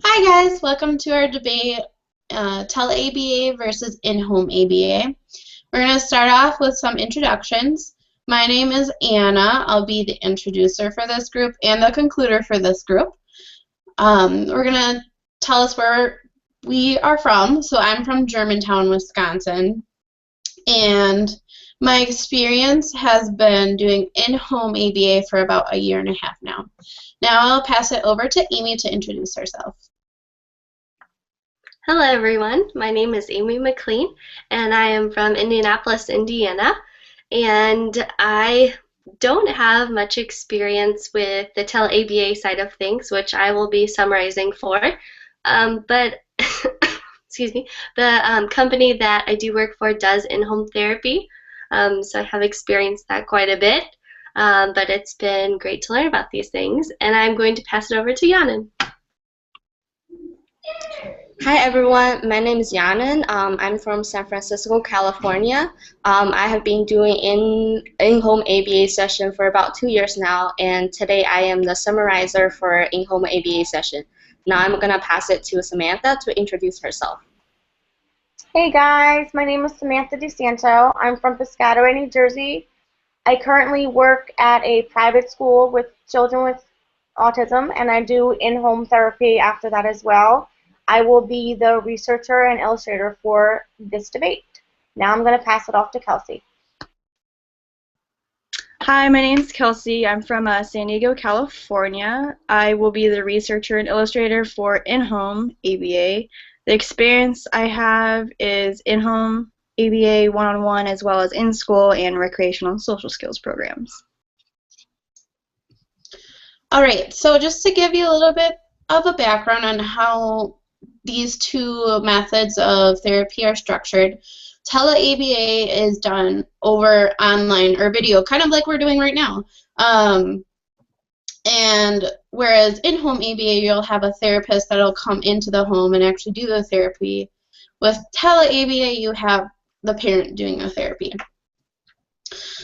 Hi guys, welcome to our debate, tele-ABA versus in-home ABA. We're going to start off with some introductions. My name is Anna. I'll be the introducer for this group and the concluder for this group. We're going to tell us where we are from. So I'm from Germantown, Wisconsin, and my experience has been doing in-home ABA for about a year and a half now. Now I'll pass it over to Amy to introduce herself. Hello everyone, my name is Amy McLean and I am from Indianapolis, Indiana, and I don't have much experience with the tele-ABA side of things, which I will be summarizing for, but excuse me, the company that I do work for does in-home therapy, so I have experienced that quite a bit, but it's been great to learn about these things, and I'm going to pass it over to Yanan. Hi everyone, my name is Yanan. I'm from San Francisco, California. I have been doing in-home ABA session for about 2 years now, and today I am the summarizer for in-home ABA session. Now I'm gonna pass it to Samantha to introduce herself. Hey guys, my name is Samantha DeSanto. I'm from Piscataway, New Jersey. I currently work at a private school with children with autism, and I do in-home therapy after that as well. I will be the researcher and illustrator for this debate. Now I'm going to pass it off to Kelsey. Hi, my name's Kelsey. I'm from San Diego, California. I will be the researcher and illustrator for in-home ABA. The experience I have is in-home ABA one-on-one as well as in-school and recreational and social skills programs. All right, so just to give you a little bit of a background on how these two methods of therapy are structured, tele-ABA is done over online or video, kind of like we're doing right now. And whereas in-home ABA, you'll have a therapist that'll come into the home and actually do the therapy. With tele-ABA, you have the parent doing the therapy.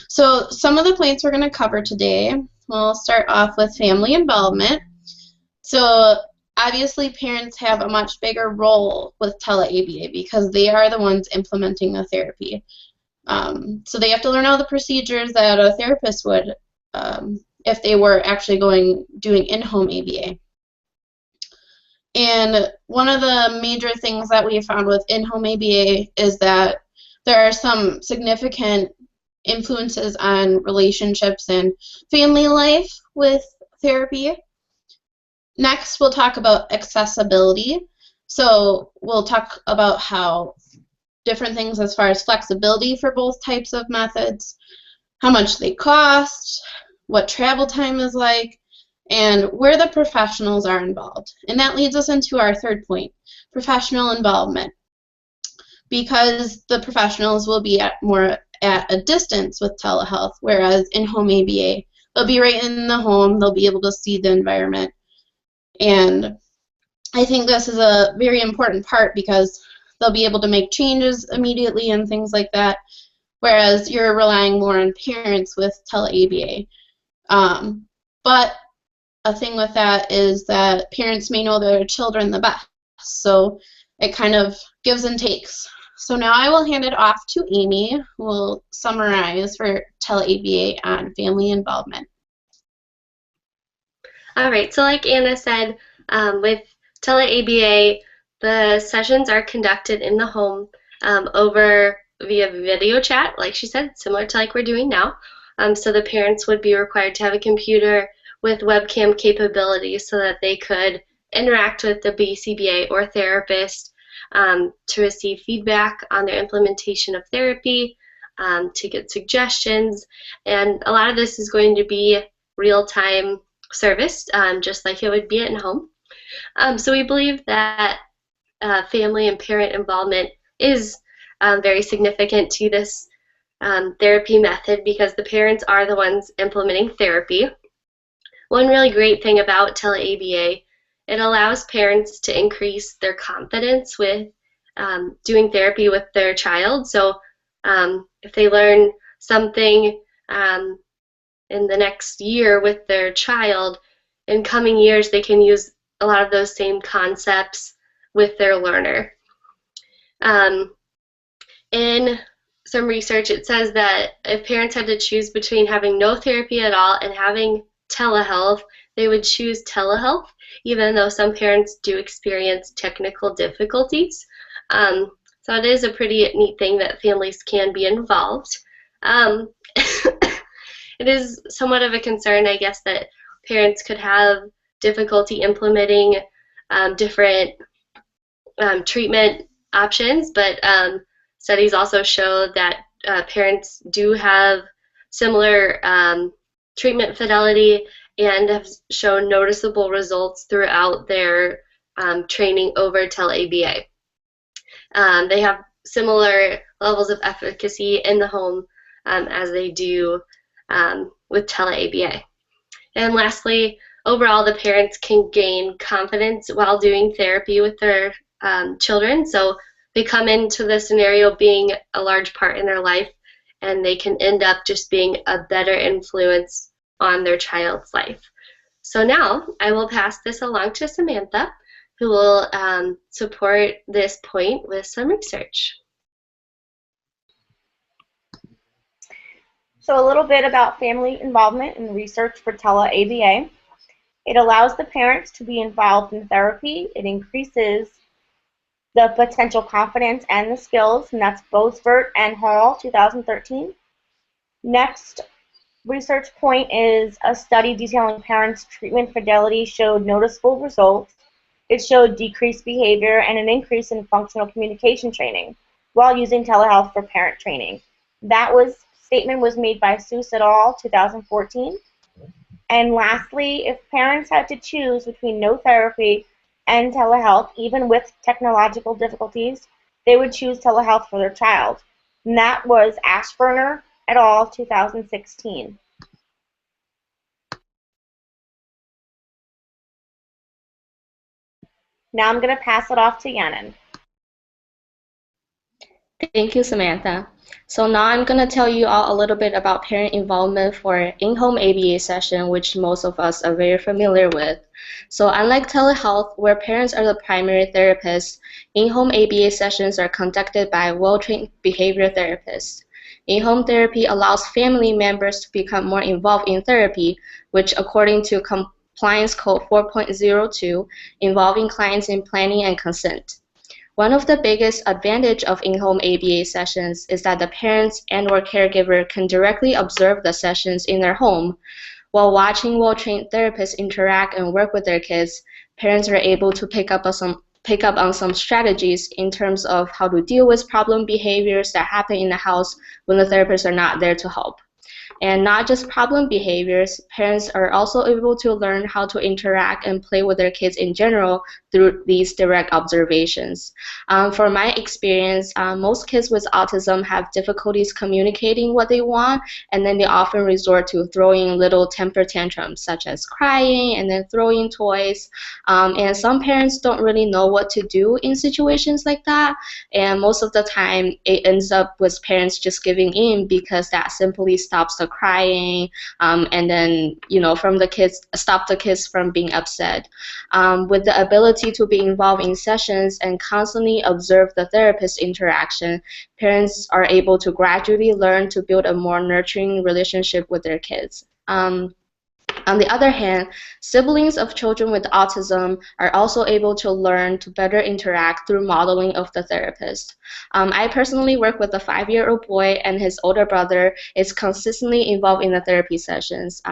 So some of the points we're going to cover today, we'll start off with family involvement. So obviously parents have a much bigger role with tele-ABA because they are the ones implementing the therapy. So they have to learn all the procedures that a therapist would if they were actually doing in-home ABA. And one of the major things that we found with in-home ABA is that there are some significant influences on relationships and family life with therapy. Next, we'll talk about accessibility. So we'll talk about how different things as far as flexibility for both types of methods, how much they cost, what travel time is like, and where the professionals are involved. And that leads us into our third point, professional involvement. Because the professionals will be more at a distance with telehealth, whereas in-home ABA, they'll be right in the home, they'll be able to see the environment. And I think this is a very important part because they'll be able to make changes immediately and things like that, whereas you're relying more on parents with tele-ABA. But a thing with that is that parents may know their children the best, so it kind of gives and takes. So now I will hand it off to Amy, who will summarize for tele-ABA on family involvement. All right, so like Anna said, with tele-ABA, the sessions are conducted in the home over via video chat, like she said, similar to like we're doing now. So the parents would be required to have a computer with webcam capabilities so that they could interact with the BCBA or therapist to receive feedback on their implementation of therapy, to get suggestions, and a lot of this is going to be real-time service, just like it would be at home. So we believe that family and parent involvement is very significant to this therapy method because the parents are the ones implementing therapy. One really great thing about tele-ABA, it allows parents to increase their confidence with doing therapy with their child. So if they learn something in the next year with their child, in coming years they can use a lot of those same concepts with their learner. In some research, it says that if parents had to choose between having no therapy at all and having telehealth, they would choose telehealth, even though some parents do experience technical difficulties. So it is a pretty neat thing that families can be involved. Um, it is somewhat of a concern, I guess, that parents could have difficulty implementing different treatment options, but studies also show that parents do have similar treatment fidelity and have shown noticeable results throughout their training over tele-ABA. They have similar levels of efficacy in the home as they do with tele-ABA. And lastly, overall, the parents can gain confidence while doing therapy with their children. So they come into the scenario being a large part in their life, and they can end up just being a better influence on their child's life. So now I will pass this along to Samantha, who will support this point with some research. So a little bit about family involvement in research for tele-ABA. It allows the parents to be involved in therapy. It increases the potential confidence and the skills, and that's Bosvert and Hall, 2013. Next research point is a study detailing parents' treatment fidelity showed noticeable results. It showed decreased behavior and an increase in functional communication training while using telehealth for parent training. That statement was made by Seuss et al., 2014. And lastly, if parents had to choose between no therapy and telehealth, even with technological difficulties, they would choose telehealth for their child. And that was Ashburner et al., 2016. Now I'm going to pass it off to Yanan. Thank you, Samantha. So now I'm going to tell you all a little bit about parent involvement for in-home ABA session, which most of us are very familiar with. So unlike telehealth, where parents are the primary therapists, in-home ABA sessions are conducted by well-trained behavior therapists. In-home therapy allows family members to become more involved in therapy, which according to Compliance Code 4.02, involving clients in planning and consent. One of the biggest advantage of in-home ABA sessions is that the parents and/or caregiver can directly observe the sessions in their home. While watching well-trained therapists interact and work with their kids, parents are able to pick up on some strategies in terms of how to deal with problem behaviors that happen in the house when the therapists are not there to help. And not just problem behaviors, parents are also able to learn how to interact and play with their kids in general through these direct observations. From my experience, most kids with autism have difficulties communicating what they want, and then they often resort to throwing little temper tantrums, such as crying and then throwing toys. And some parents don't really know what to do in situations like that, and most of the time it ends up with parents just giving in because that simply stops the crying, and then from the kids, stop the kids from being upset. With the ability to be involved in sessions and constantly observe the therapist interaction, parents are able to gradually learn to build a more nurturing relationship with their kids. On the other hand, siblings of children with autism are also able to learn to better interact through modeling of the therapist. I personally work with a 5-year-old boy, and his older brother is consistently involved in the therapy sessions.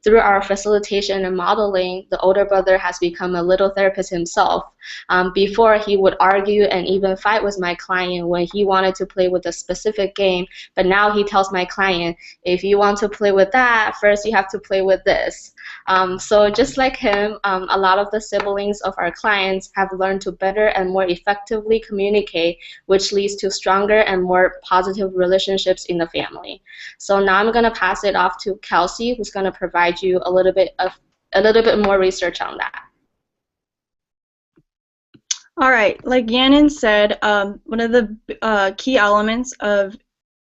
Through our facilitation and modeling, the older brother has become a little therapist himself. Before, he would argue and even fight with my client when he wanted to play with a specific game, but now he tells my client, if you want to play with that, first you have to play with this. So just like him, a lot of the siblings of our clients have learned to better and more effectively communicate, which leads to stronger and more positive relationships in the family. So now I'm going to pass it off to Kelsey, who's going to provide you a little bit more research on that. All right, like Yannin said, one of the key elements of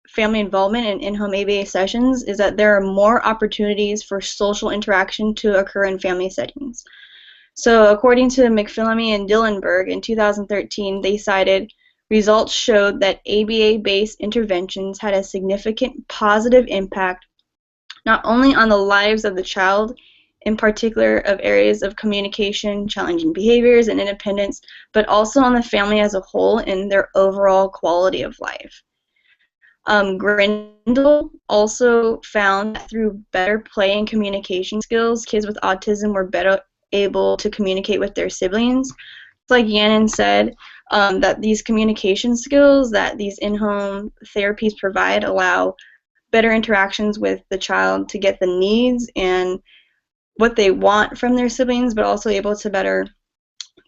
family involvement in in-home ABA sessions is that there are more opportunities for social interaction to occur in family settings. So according to McPhillamy and Dillenberg in 2013, they cited results showed that ABA-based interventions had a significant positive impact not only on the lives of the child, in particular of areas of communication, challenging behaviors, and independence, but also on the family as a whole and their overall quality of life. Grindle also found that through better play and communication skills, kids with autism were better able to communicate with their siblings. Like Yannon said, that these communication skills that these in-home therapies provide allow better interactions with the child to get the needs and what they want from their siblings, but also able to better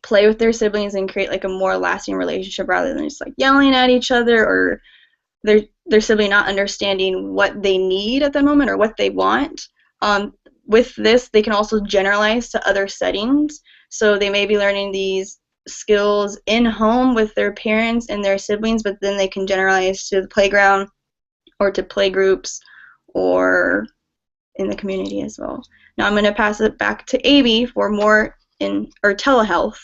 play with their siblings and create like a more lasting relationship rather than just like yelling at each other or their sibling not understanding what they need at the moment or what they want. With this, they can also generalize to other settings. So they may be learning these skills in home with their parents and their siblings, but then they can generalize to the playground or to play groups or in the community as well. Now I'm going to pass it back to Amy for more telehealth.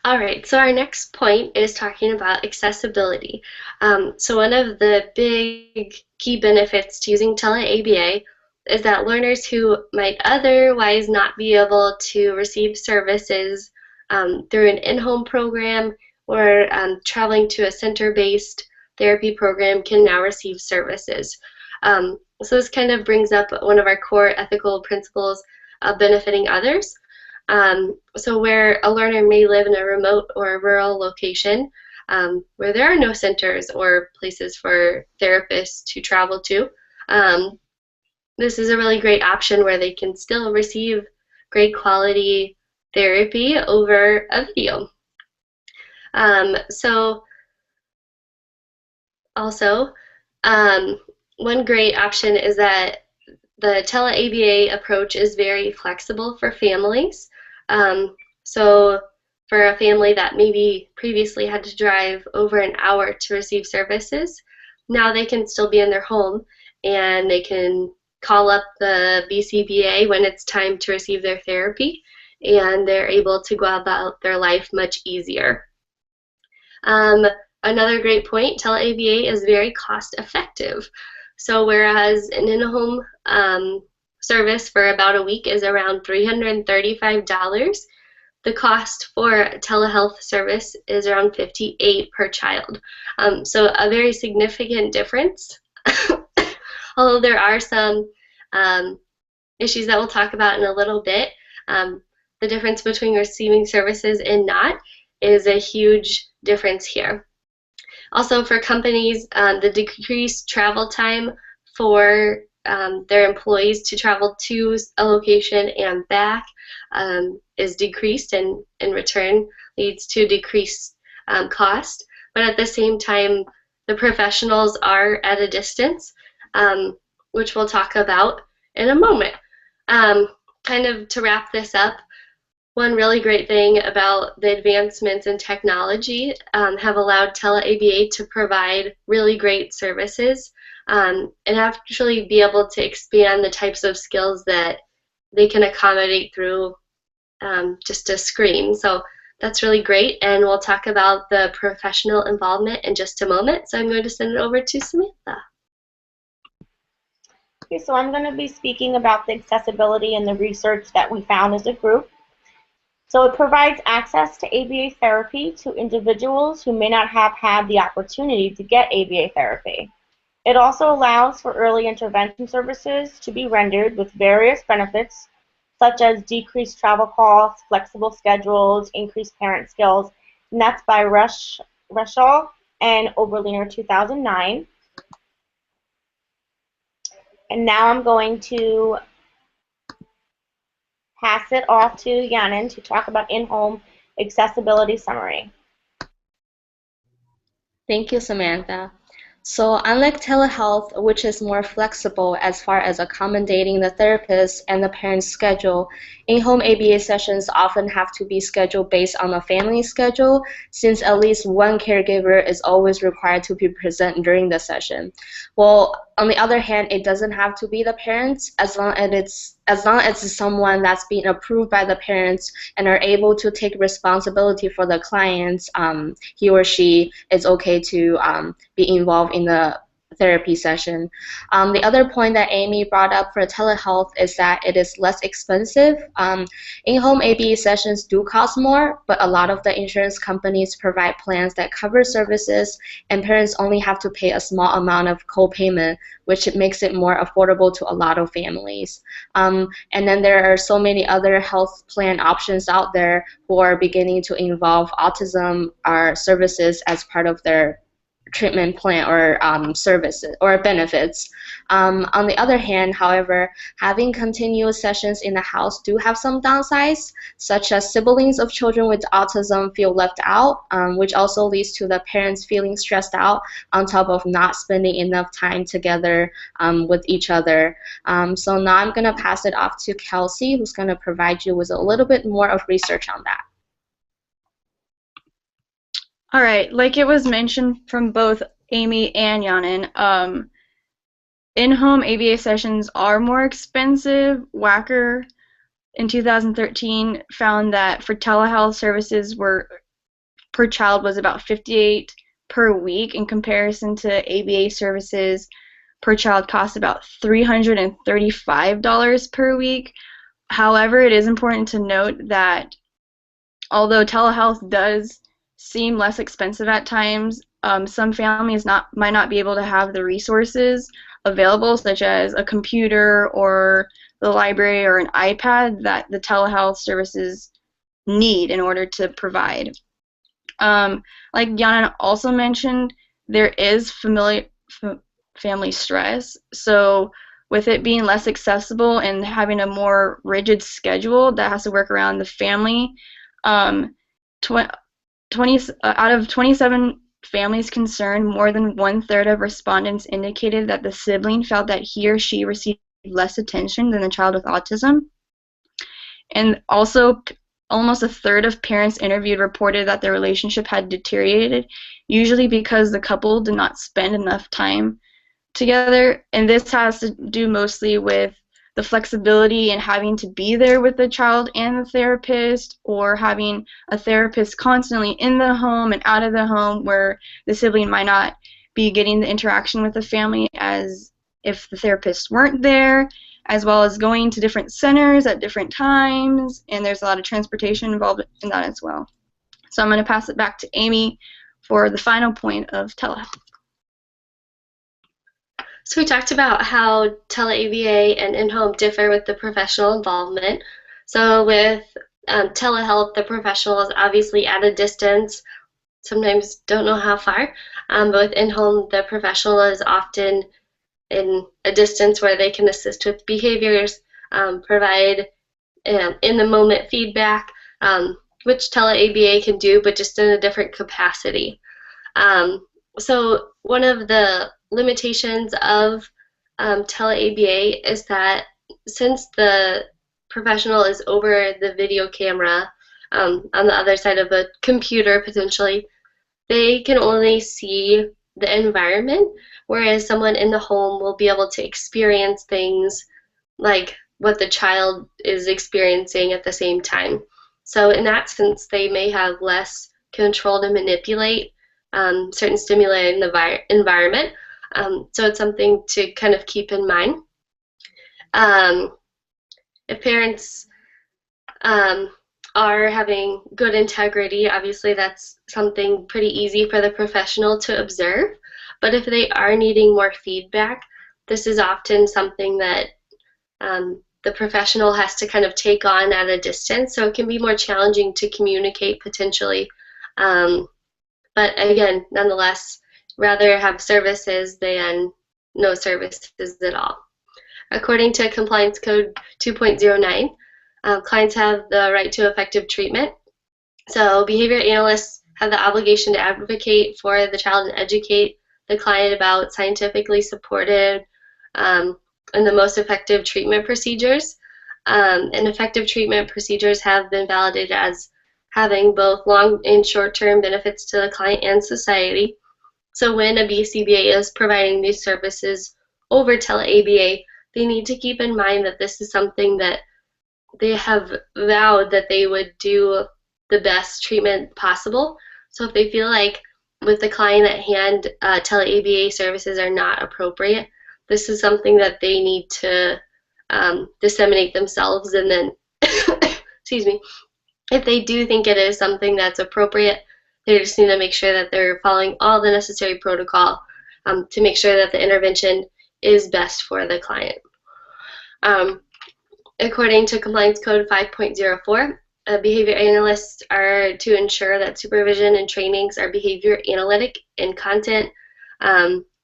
All right, so our next point is talking about accessibility. So one of the big key benefits to using tele-ABA is that learners who might otherwise not be able to receive services through an in-home program or traveling to a center-based therapy program can now receive services. So this kind of brings up one of our core ethical principles of benefiting others. So where a learner may live in a remote or rural location where there are no centers or places for therapists to travel to, this is a really great option where they can still receive great quality therapy over a video. So also, one great option is that the tele-ABA approach is very flexible for families. So for a family that maybe previously had to drive over an hour to receive services, now they can still be in their home and they can call up the BCBA when it's time to receive their therapy, and they're able to go about their life much easier. Another great point, tele-ABA is very cost effective. So whereas an in-home service for about a week is around $335, the cost for a telehealth service is around $58 per child. So a very significant difference. Although there are some issues that we'll talk about in a little bit, the difference between receiving services and not is a huge difference here. Also for companies, the decreased travel time for their employees to travel to a location and back is decreased, and in return leads to decreased cost. But at the same time, the professionals are at a distance, which we'll talk about in a moment. Kind of to wrap this up, one really great thing about the advancements in technology have allowed tele-ABA to provide really great services and actually be able to expand the types of skills that they can accommodate through just a screen. So that's really great, and we'll talk about the professional involvement in just a moment. So I'm going to send it over to Samantha. Okay, so I'm going to be speaking about the accessibility and the research that we found as a group. So it provides access to ABA therapy to individuals who may not have had the opportunity to get ABA therapy. It also allows for early intervention services to be rendered with various benefits, such as decreased travel costs, flexible schedules, increased parent skills, and that's by Rushall and Oberliner 2009. And now I'm going to pass it off to Yannon to talk about in-home accessibility summary. Thank you, Samantha. So unlike telehealth, which is more flexible as far as accommodating the therapist and the parent's schedule, in-home ABA sessions often have to be scheduled based on a family schedule, since at least one caregiver is always required to be present during the session. Well, on the other hand, it doesn't have to be the parents as long as it's someone that's being approved by the parents and are able to take responsibility for the clients. He or she is okay to be involved in the therapy session. The other point that Amy brought up for telehealth is that it is less expensive. In-home ABA sessions do cost more, but a lot of the insurance companies provide plans that cover services, and parents only have to pay a small amount of co-payment, which makes it more affordable to a lot of families. And then there are so many other health plan options out there who are beginning to involve autism or services as part of their treatment plan or services or benefits. On the other hand, however, having continuous sessions in the house do have some downsides, such as siblings of children with autism feel left out, which also leads to the parents feeling stressed out on top of not spending enough time together with each other. So now I'm going to pass it off to Kelsey, who's going to provide you with a little bit more of research on that. All right, like it was mentioned from both Amy and Yanin, in-home ABA sessions are more expensive. Wacker in 2013 found that for telehealth services per child was about $58 per week in comparison to ABA services per child cost about $335 per week. However, it is important to note that although telehealth does seem less expensive at times, some families might not be able to have the resources available, such as a computer or the library or an iPad that the telehealth services need in order to provide. Like Yana also mentioned, there is family stress. So with it being less accessible and having a more rigid schedule that has to work around the family, 20 out of 27 families concerned, more than 1/3 of respondents indicated that the sibling felt that he or she received less attention than the child with autism. And also, almost 1/3 of parents interviewed reported that their relationship had deteriorated, usually because the couple did not spend enough time together. And this has to do mostly with the flexibility in having to be there with the child and the therapist, or having a therapist constantly in the home and out of the home, where the sibling might not be getting the interaction with the family as if the therapists weren't there, as well as going to different centers at different times, and there's a lot of transportation involved in that as well. So I'm going to pass it back to Amy for the final point of telehealth. So we talked about how tele-ABA and in-home differ with the professional involvement. So with telehealth, the professional is obviously at a distance, sometimes don't know how far, but with in-home, the professional is often in a distance where they can assist with behaviors, provide in-the-moment feedback, which tele-ABA can do, but just in a different capacity. So one of the limitations of tele-ABA is that since the professional is over the video camera on the other side of a computer potentially, they can only see the environment, whereas someone in the home will be able to experience things like what the child is experiencing at the same time. So in that sense, they may have less control to manipulate certain stimuli in the environment. So it's something to kind of keep in mind. If parents are having good integrity, obviously that's something pretty easy for the professional to observe. But if they are needing more feedback, this is often something that the professional has to kind of take on at a distance, so it can be more challenging to communicate potentially. But again, nonetheless, rather have services than no services at all. According to Compliance Code 2.09, clients have the right to effective treatment. So behavior analysts have the obligation to advocate for the child and educate the client about scientifically supported and the most effective treatment procedures. And effective treatment procedures have been validated as having both long and short-term benefits to the client and society. So when a BCBA is providing these services over tele-ABA, they need to keep in mind that this is something that they have vowed that they would do the best treatment possible. So if they feel like with the client at hand, tele-ABA services are not appropriate, this is something that they need to disseminate themselves. And then, excuse me, if they do think it is something that's appropriate, they just need to make sure that they're following all the necessary protocol to make sure that the intervention is best for the client. According to Compliance Code 5.04, behavior analysts are to ensure that supervision and trainings are behavior analytic in content,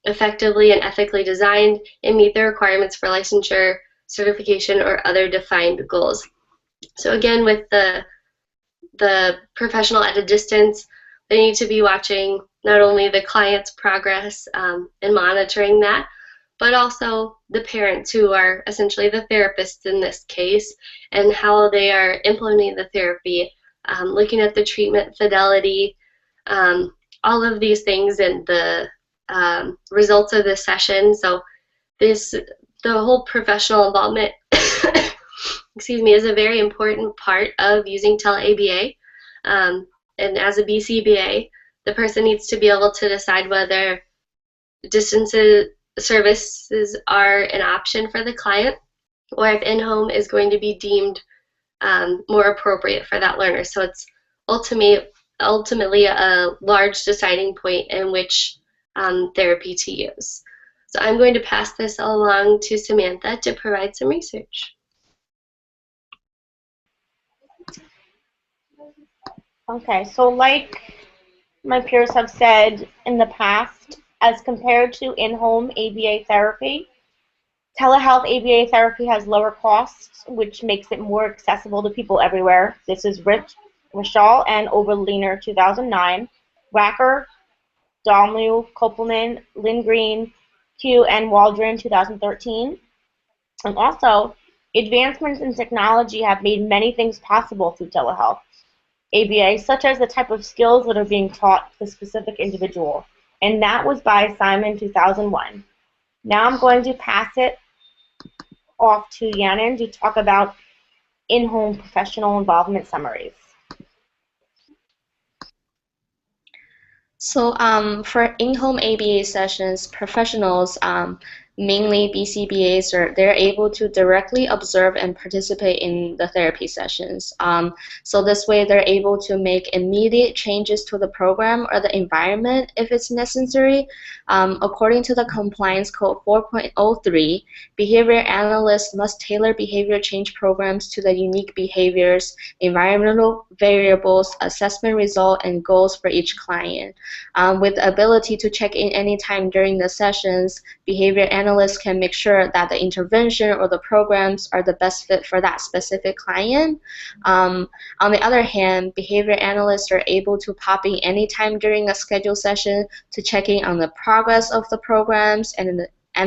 effectively and ethically designed, and meet the requirements for licensure, certification, or other defined goals. So again, with the professional at a distance, they need to be watching not only the client's progress and monitoring that, but also the parents, who are essentially the therapists in this case, and how they are implementing the therapy, looking at the treatment fidelity, all of these things, and the results of the session. So the whole professional involvement excuse me, is a very important part of using tele-ABA. And as a BCBA, the person needs to be able to decide whether distance services are an option for the client, or if in-home is going to be deemed more appropriate for that learner. So it's ultimately a large deciding point in which therapy to use. So I'm going to pass this along to Samantha to provide some research. Okay, so like my peers have said in the past, as compared to in-home ABA therapy, telehealth ABA therapy has lower costs, which makes it more accessible to people everywhere. This is Richall and Oberliner, 2009, Wacker, Dalmu, Kopelman, Lynn Green, Q, and Waldron, 2013. And also, advancements in technology have made many things possible through telehealth ABA, such as the type of skills that are being taught the specific individual. And that was by Simon, 2001. Now I'm going to pass it off to Yanin to talk about in-home professional involvement summaries. So for in-home ABA sessions, professionals, mainly BCBAs, they're able to directly observe and participate in the therapy sessions. So this way they're able to make immediate changes to the program or the environment if it's necessary. According to the Compliance Code 4.03, behavior analysts must tailor behavior change programs to the unique behaviors, environmental variables, assessment result, and goals for each client. With the ability to check in anytime during the sessions, behavior analysts can make sure that the intervention or the programs are the best fit for that specific client. On the other hand, behavior analysts are able to pop in anytime during a scheduled session to check in on the progress of the programs and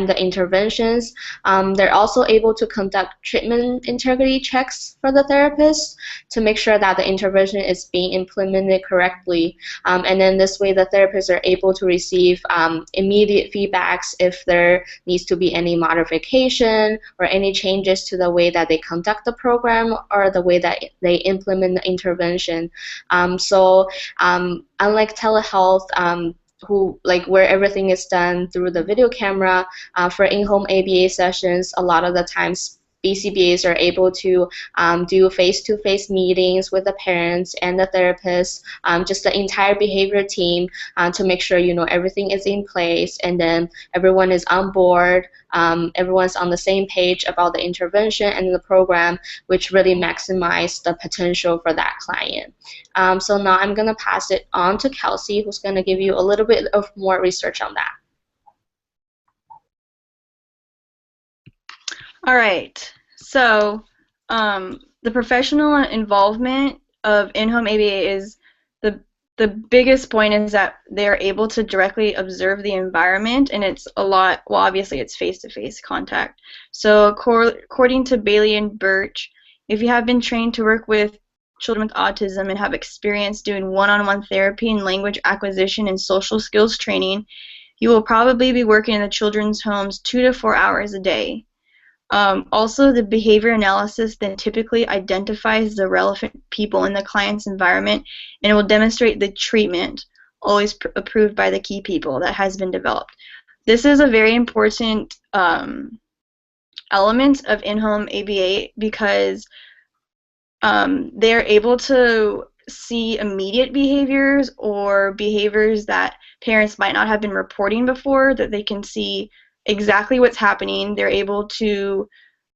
the interventions. They're also able to conduct treatment integrity checks for the therapist to make sure that the intervention is being implemented correctly. And then this way the therapists are able to receive immediate feedbacks if there needs to be any modification or any changes to the way that they conduct the program or the way that they implement the intervention. So unlike telehealth, where everything is done through the video camera, for in-home ABA sessions, a lot of the times BCBAs are able to do face-to-face meetings with the parents and the therapists, just the entire behavior team, to make sure everything is in place and then everyone is on board, everyone's on the same page about the intervention and the program, which really maximize the potential for that client. So now I'm going to pass it on to Kelsey, who's going to give you a little bit of more research on that. All right, so the professional involvement of in-home ABA is the biggest point is that they're able to directly observe the environment, and it's a lot, well, obviously it's face-to-face contact. So according to Bailey and Birch, if you have been trained to work with children with autism and have experience doing one-on-one therapy and language acquisition and social skills training, you will probably be working in the children's homes 2 to 4 hours a day. Also, the behavior analysis then typically identifies the relevant people in the client's environment, and it will demonstrate the treatment, always approved by the key people, that has been developed. This is a very important element of in-home ABA because they're able to see immediate behaviors or behaviors that parents might not have been reporting before, that they can see exactly what's happening. They're able to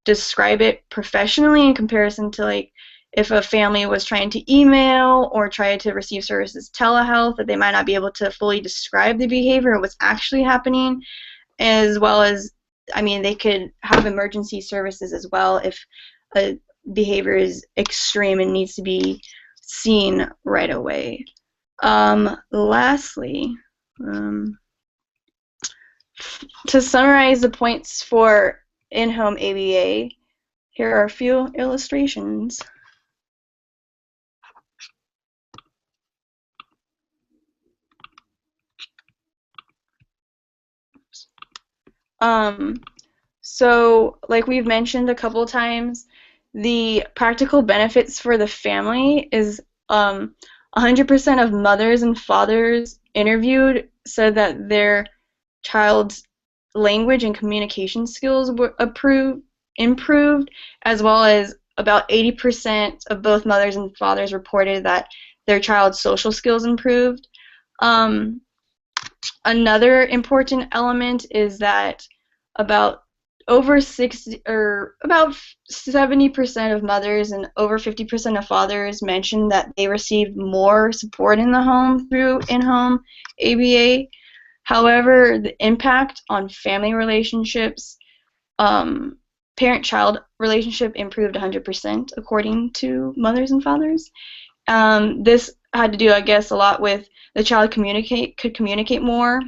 describe it professionally in comparison to, like, if a family was trying to email or try to receive services telehealth, that they might not be able to fully describe the behavior or what's actually happening, as well as, I mean, they could have emergency services as well if a behavior is extreme and needs to be seen right away. Lastly, to summarize the points for in-home ABA, here are a few illustrations. So, like we've mentioned a couple times, the practical benefits for the family is 100% of mothers and fathers interviewed said that their child's language and communication skills were improved, as well as about 80% of both mothers and fathers reported that their child's social skills improved. Another important element is that about 70% of mothers and over 50% of fathers mentioned that they received more support in the home through in-home ABA. However, the impact on family relationships, parent-child relationship improved 100% according to mothers and fathers. This had to do, I guess, a lot with the child could communicate more.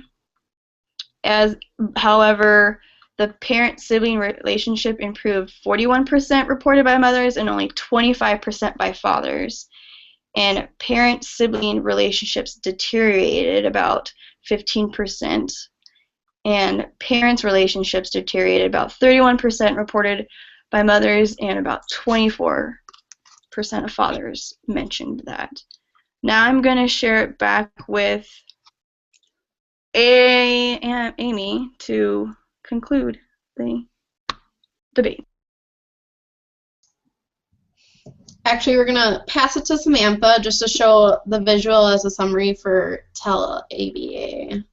However, the parent-sibling relationship improved 41% reported by mothers and only 25% by fathers. And parent-sibling relationships deteriorated about 15%. And parents' relationships deteriorated about 31% reported by mothers, and about 24% of fathers mentioned that. Now I'm going to share it back with Amy to conclude the debate. Actually, we're going to pass it to Samantha just to show the visual as a summary for Tele-ABA.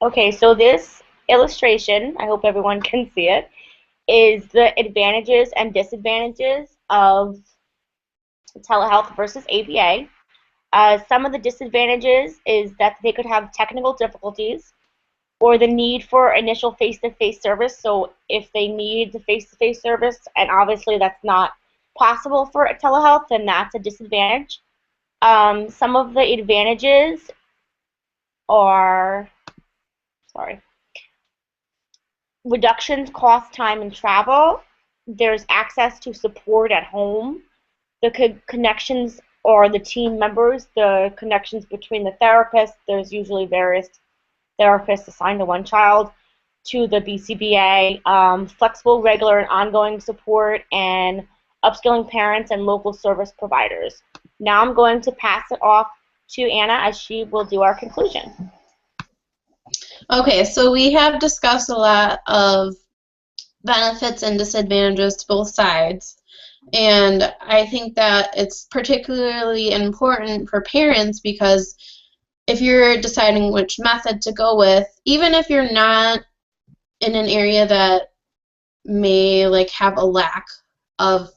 Okay, so this illustration, I hope everyone can see it, is the advantages and disadvantages of telehealth versus ABA. Some of the disadvantages is that they could have technical difficulties or the need for initial face-to-face service. So if they need the face-to-face service, and obviously that's not possible for telehealth, then that's a disadvantage. Some of the advantages are, reductions, cost, time, and travel. There's access to support at home. The connections or the team members, the connections between the therapists. There's usually various therapists assigned to one child, to the BCBA, flexible, regular, and ongoing support, and upskilling parents and local service providers. Now I'm going to pass it off to Anna as she will do our conclusion. Okay, so we have discussed a lot of benefits and disadvantages to both sides. And I think that it's particularly important for parents because if you're deciding which method to go with, even if you're not in an area that may have a lack of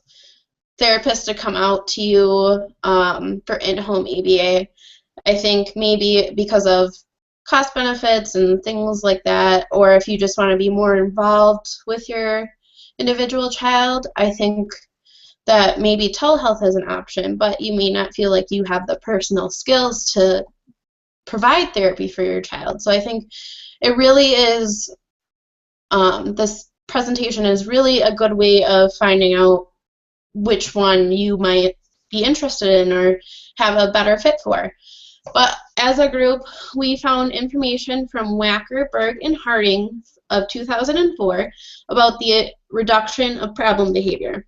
therapists to come out to you for in-home ABA, I think maybe because of cost benefits and things like that, or if you just want to be more involved with your individual child, I think that maybe telehealth is an option, but you may not feel like you have the personal skills to provide therapy for your child. So I think it really is, this presentation is really a good way of finding out which one you might be interested in or have a better fit for. But as a group, we found information from Wacker, Berg, and Harding of 2004 about the reduction of problem behavior.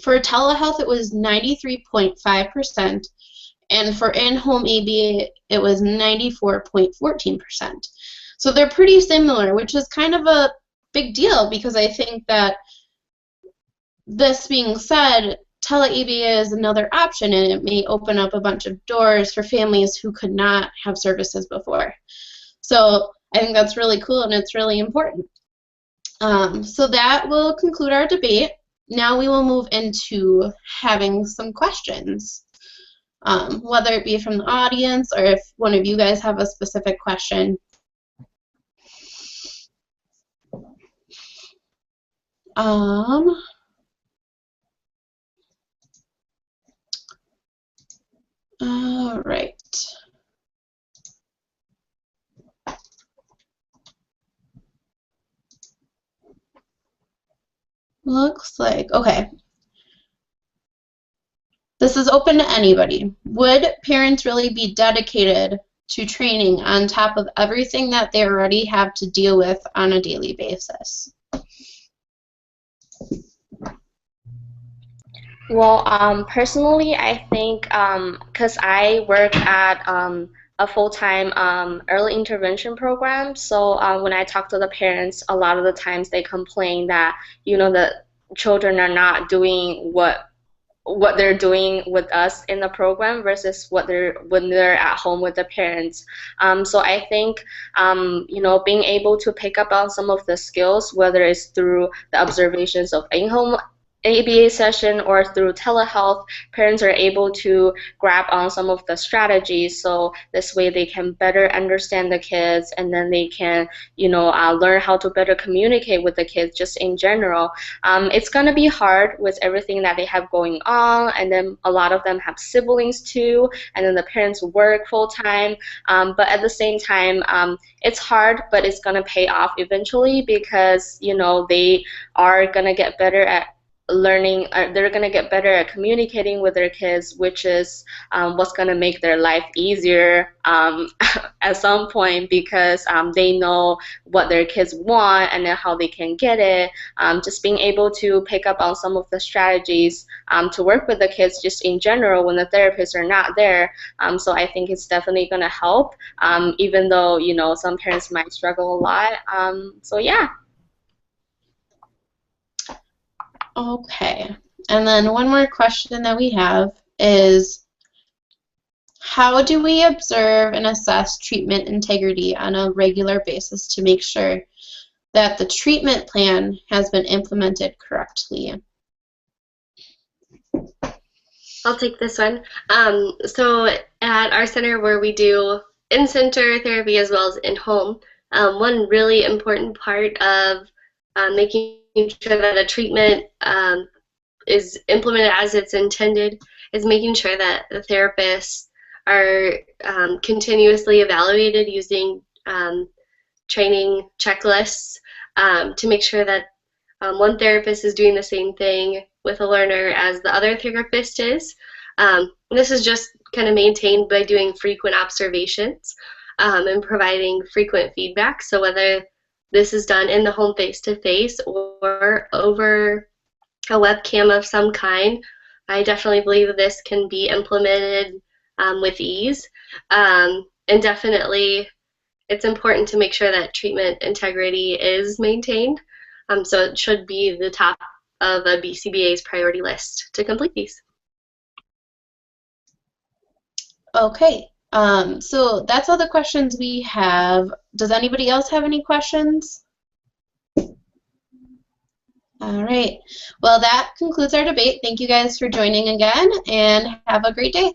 For telehealth, it was 93.5%, and for in-home ABA, it was 94.14%. So they're pretty similar, which is kind of a big deal because I think that, this being said, tele-ABA is another option, and it may open up a bunch of doors for families who could not have services before. So I think that's really cool, and it's really important. So that will conclude our debate. Now we will move into having some questions, whether it be from the audience or if one of you guys have a specific question. All right. Looks like, okay. This is open to anybody. Would parents really be dedicated to training on top of everything that they already have to deal with on a daily basis? Well, personally, I think because I work at a full-time early intervention program, so when I talk to the parents, a lot of the times they complain that, the children are not doing what they're doing with us in the program versus when they're at home with the parents. So I think being able to pick up on some of the skills, whether it's through the observations of in-home ABA session or through telehealth, parents are able to grab on some of the strategies, so this way they can better understand the kids, and then they can learn how to better communicate with the kids just in general. It's going to be hard with everything that they have going on, and then a lot of them have siblings too, and then the parents work full-time, but at the same time, it's hard, but it's going to pay off eventually because they are going to get better at learning. They're going to get better at communicating with their kids, which is what's going to make their life easier at some point, because they know what their kids want and then how they can get it. Just being able to pick up on some of the strategies to work with the kids just in general when the therapists are not there. So I think it's definitely going to help, even though some parents might struggle a lot. So yeah. Okay. And then one more question that we have is, how do we observe and assess treatment integrity on a regular basis to make sure that the treatment plan has been implemented correctly? I'll take this one. So at our center, where we do in-center therapy as well as in-home, one really important part of making sure that a treatment is implemented as it's intended is making sure that the therapists are continuously evaluated using training checklists to make sure that one therapist is doing the same thing with a learner as the other therapist is. This is just kind of maintained by doing frequent observations and providing frequent feedback. So whether this is done in the home face-to-face or over a webcam of some kind, I definitely believe that this can be implemented with ease. And definitely it's important to make sure that treatment integrity is maintained. So it should be the top of a BCBA's priority list to complete these. Okay. So that's all the questions we have. Does anybody else have any questions? All right. Well, that concludes our debate. Thank you guys for joining again, and have a great day.